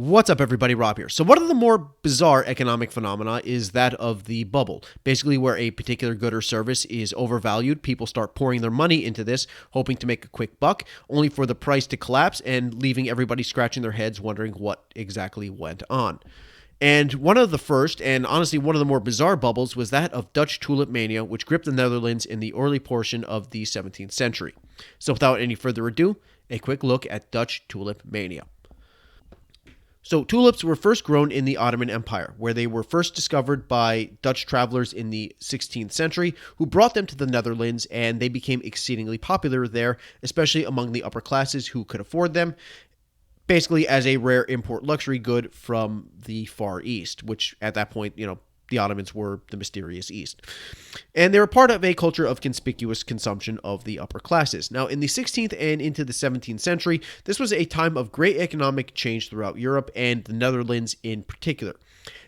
What's up, everybody? Rob here. So one of the more bizarre economic phenomena is that of the bubble. Basically, where a particular good or service is overvalued, people start pouring their money into this, hoping to make a quick buck, only for the price to collapse and leaving everybody scratching their heads wondering what exactly went on. And one of the first, and honestly one of the more bizarre bubbles, was that of Dutch Tulip Mania, which gripped the Netherlands in the early portion of the 17th century. So without any further ado, a quick look at Dutch Tulip Mania. So tulips were first grown in the Ottoman Empire, where they were first discovered by Dutch travelers in the 16th century, who brought them to the Netherlands, and they became exceedingly popular there, especially among the upper classes who could afford them, basically as a rare import luxury good from the Far East, which at that point, the Ottomans were the mysterious East. And they were part of a culture of conspicuous consumption of the upper classes. Now, in the 16th and into the 17th century, this was a time of great economic change throughout Europe and the Netherlands in particular.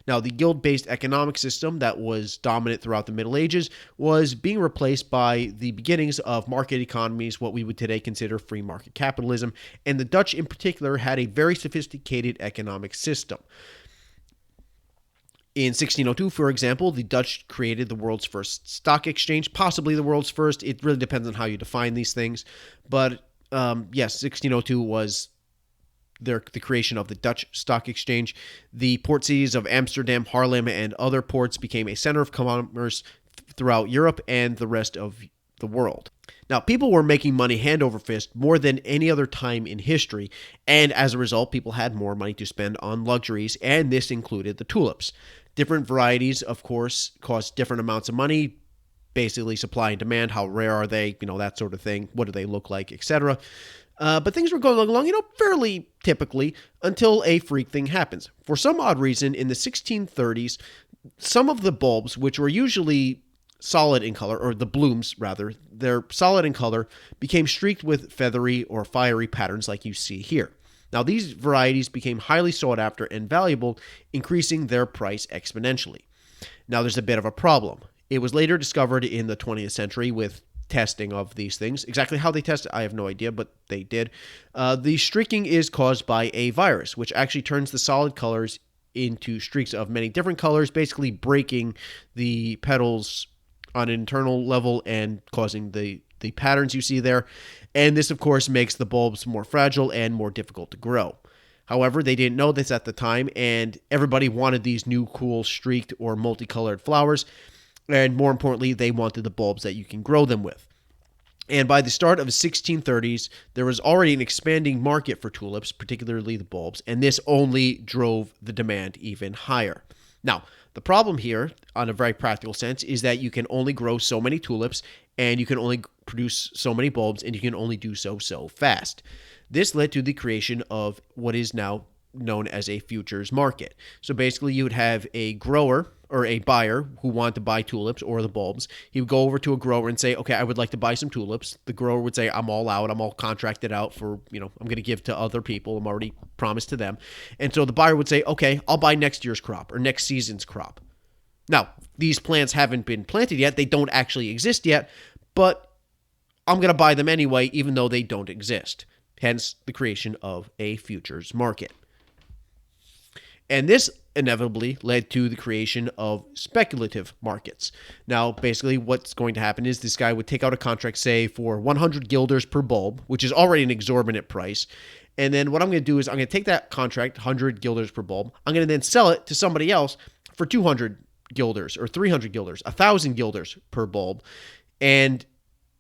Now, the guild-based economic system that was dominant throughout the Middle Ages was being replaced by the beginnings of market economies, what we would today consider free market capitalism, and the Dutch in particular had a very sophisticated economic system. In 1602, for example, the Dutch created the world's first stock exchange, possibly the world's first. It really depends on how you define these things. But yes, 1602 was the creation of the Dutch stock exchange. The port cities of Amsterdam, Haarlem, and other ports became a center of commerce throughout Europe and the rest of the world. Now, people were making money hand over fist more than any other time in history, and as a result, people had more money to spend on luxuries, and this included the tulips. Different varieties, of course, cost different amounts of money, basically supply and demand, how rare are they, that sort of thing, what do they look like, etc. But things were going along, fairly typically until a freak thing happens. For some odd reason, in the 1630s, some of the bulbs, which were usually solid in color, or the blooms rather, they're solid in color, became streaked with feathery or fiery patterns like you see here. Now, these varieties became highly sought after and valuable, increasing their price exponentially. Now, there's a bit of a problem. It was later discovered in the 20th century with testing of these things. Exactly how they tested, I have no idea, but they did. The streaking is caused by a virus, which actually turns the solid colors into streaks of many different colors, basically breaking the petals on an internal level and causing the patterns you see there. And this, of course, makes the bulbs more fragile and more difficult to grow. However, they didn't know this at the time, and everybody wanted these new, cool, streaked or multicolored flowers. And more importantly, they wanted the bulbs that you can grow them with. And by the start of the 1630s, there was already an expanding market for tulips, particularly the bulbs, and this only drove the demand even higher. Now, the problem here, on a very practical sense, is that you can only grow so many tulips, and you can only produce so many bulbs, and you can only do so fast. This led to the creation of what is now known as a futures market. So basically, you would have a grower or a buyer who wanted to buy tulips or the bulbs. He would go over to a grower and say, okay, I would like to buy some tulips. The grower would say, I'm all out. I'm all contracted out for, I'm going to give to other people. I'm already promised to them. And so the buyer would say, okay, I'll buy next year's crop or next season's crop. Now, these plants haven't been planted yet. They don't actually exist yet, but I'm going to buy them anyway, even though they don't exist. Hence the creation of a futures market. And this inevitably led to the creation of speculative markets. Now, basically, what's going to happen is this guy would take out a contract, say, for 100 guilders per bulb, which is already an exorbitant price. And then what I'm going to do is I'm going to take that contract, 100 guilders per bulb. I'm going to then sell it to somebody else for 200 guilders or 300 guilders, 1,000 guilders per bulb. And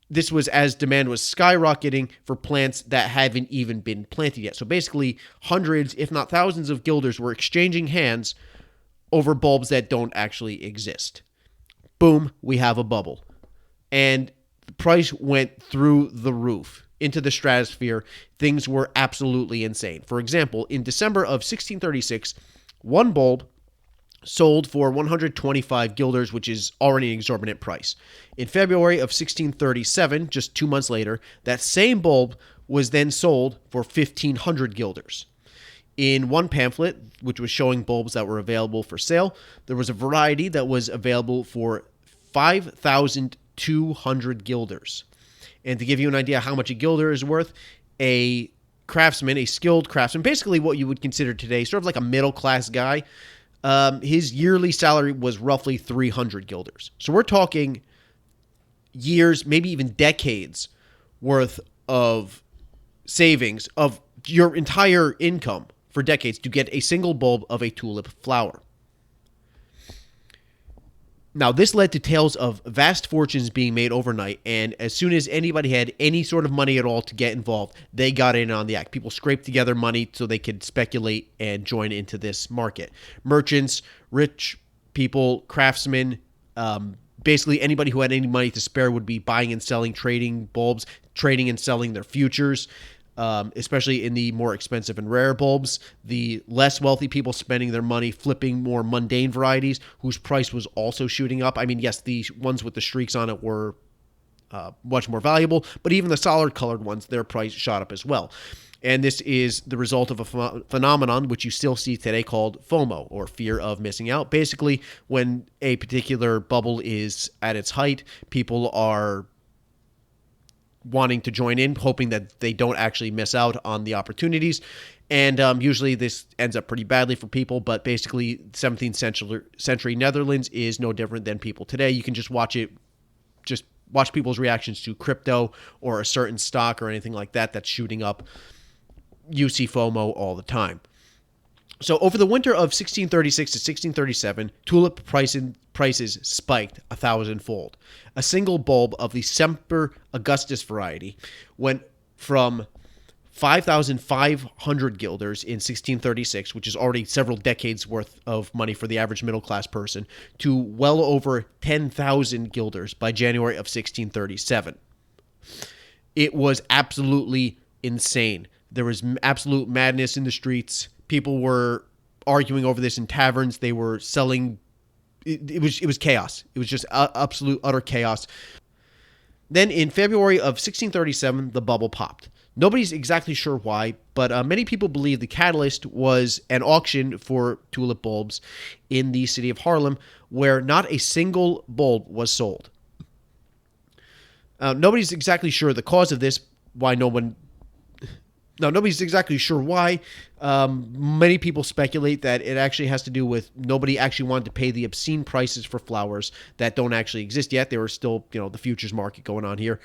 this was as demand was skyrocketing for plants that haven't even been planted yet. So basically, hundreds, if not thousands of guilders were exchanging hands over bulbs that don't actually exist. Boom, we have a bubble. And the price went through the roof into the stratosphere. Things were absolutely insane. For example, in December of 1636, one bulb sold for 125 guilders, which is already an exorbitant price. In February of 1637, just 2 months later, that same bulb was then sold for 1,500 guilders. In one pamphlet, which was showing bulbs that were available for sale, there was a variety that was available for 5,200 guilders. And to give you an idea how much a guilder is worth, a craftsman, a skilled craftsman, basically what you would consider today sort of like a middle-class guy. His yearly salary was roughly 300 guilders. So we're talking years, maybe even decades worth of savings of your entire income for decades to get a single bulb of a tulip flower. Now, this led to tales of vast fortunes being made overnight, and as soon as anybody had any sort of money at all to get involved, they got in on the act. People scraped together money so they could speculate and join into this market. Merchants, rich people, craftsmen, basically anybody who had any money to spare would be buying and selling, trading bulbs, trading and selling their futures. Especially in the more expensive and rare bulbs, the less wealthy people spending their money flipping more mundane varieties whose price was also shooting up. I mean, yes, the ones with the streaks on it were much more valuable, but even the solid colored ones, their price shot up as well. And this is the result of a phenomenon which you still see today called FOMO, or fear of missing out. Basically, when a particular bubble is at its height, people are wanting to join in, hoping that they don't actually miss out on the opportunities. And usually this ends up pretty badly for people, but basically 17th century Netherlands is no different than people today. You can just watch people's reactions to crypto or a certain stock or anything like that that's shooting up. You see FOMO all the time. So over the winter of 1636 to 1637, tulip prices spiked 1,000-fold. A single bulb of the Semper Augustus variety went from 5,500 guilders in 1636, which is already several decades worth of money for the average middle-class person, to well over 10,000 guilders by January of 1637. It was absolutely insane. There was absolute madness in the streets. People were arguing over this in taverns. They were selling. It was chaos. It was just absolute, utter chaos. Then in February of 1637, the bubble popped. Nobody's exactly sure why, but many people believe the catalyst was an auction for tulip bulbs in the city of Haarlem, where not a single bulb was sold. Nobody's exactly sure the cause of this, why no one... Now, nobody's exactly sure why. Many people speculate that it actually has to do with nobody actually wanted to pay the obscene prices for flowers that don't actually exist yet. There were still, the futures market going on here.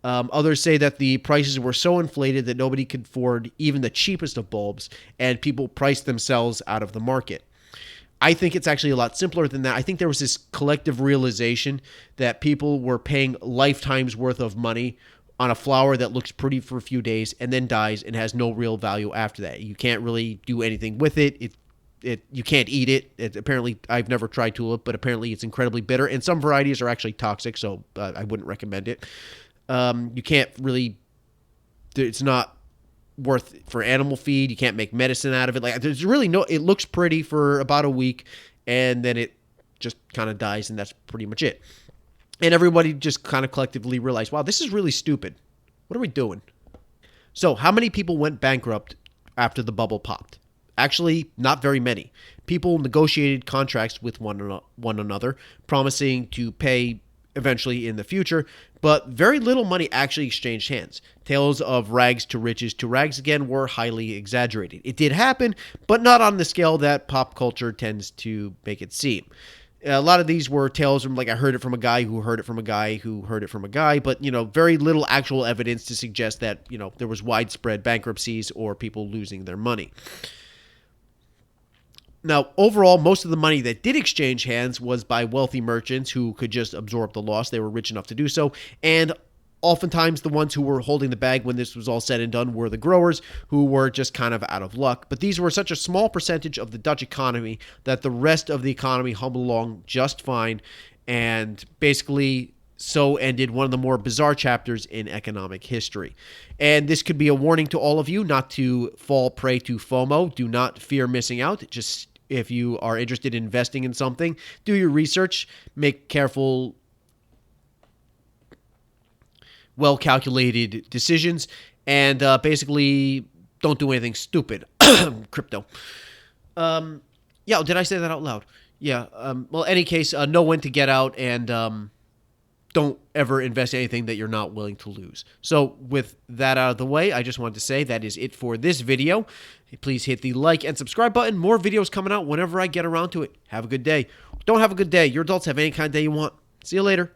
Others say that the prices were so inflated that nobody could afford even the cheapest of bulbs, and people priced themselves out of the market. I think it's actually a lot simpler than that. I think there was this collective realization that people were paying lifetimes worth of money on a flower that looks pretty for a few days and then dies and has no real value after that. You can't really do anything with it. You can't eat it. Apparently, I've never tried tulip, but apparently it's incredibly bitter, and some varieties are actually toxic, so I wouldn't recommend it. You can't really... It's not worth for animal feed. You can't make medicine out of it. Like, there's really no... It looks pretty for about a week, and then it just kind of dies, and that's pretty much it. And everybody just kind of collectively realized, wow, this is really stupid. What are we doing? So how many people went bankrupt after the bubble popped? Actually, not very many. People negotiated contracts with one another, promising to pay eventually in the future, but very little money actually exchanged hands. Tales of rags to rags again were highly exaggerated. It did happen, but not on the scale that pop culture tends to make it seem. A lot of these were tales from, like, I heard it from a guy who heard it from a guy who heard it from a guy, but, very little actual evidence to suggest that, there was widespread bankruptcies or people losing their money. Now, overall, most of the money that did exchange hands was by wealthy merchants who could just absorb the loss. They were rich enough to do so, and oftentimes the ones who were holding the bag when this was all said and done were the growers, who were just kind of out of luck. But these were such a small percentage of the Dutch economy that the rest of the economy humbled along just fine, and basically so ended one of the more bizarre chapters in economic history. And this could be a warning to all of you not to fall prey to FOMO. Do not fear missing out. Just, if you are interested in investing in something, do your research, make careful, well-calculated decisions, and basically don't do anything stupid. Crypto. Yeah, did I say that out loud? Yeah. Well, in any case, know when to get out and don't ever invest in anything that you're not willing to lose. So with that out of the way, I just wanted to say that is it for this video. Please hit the like and subscribe button. More videos coming out whenever I get around to it. Have a good day. Don't have a good day. Your adults have any kind of day you want. See you later.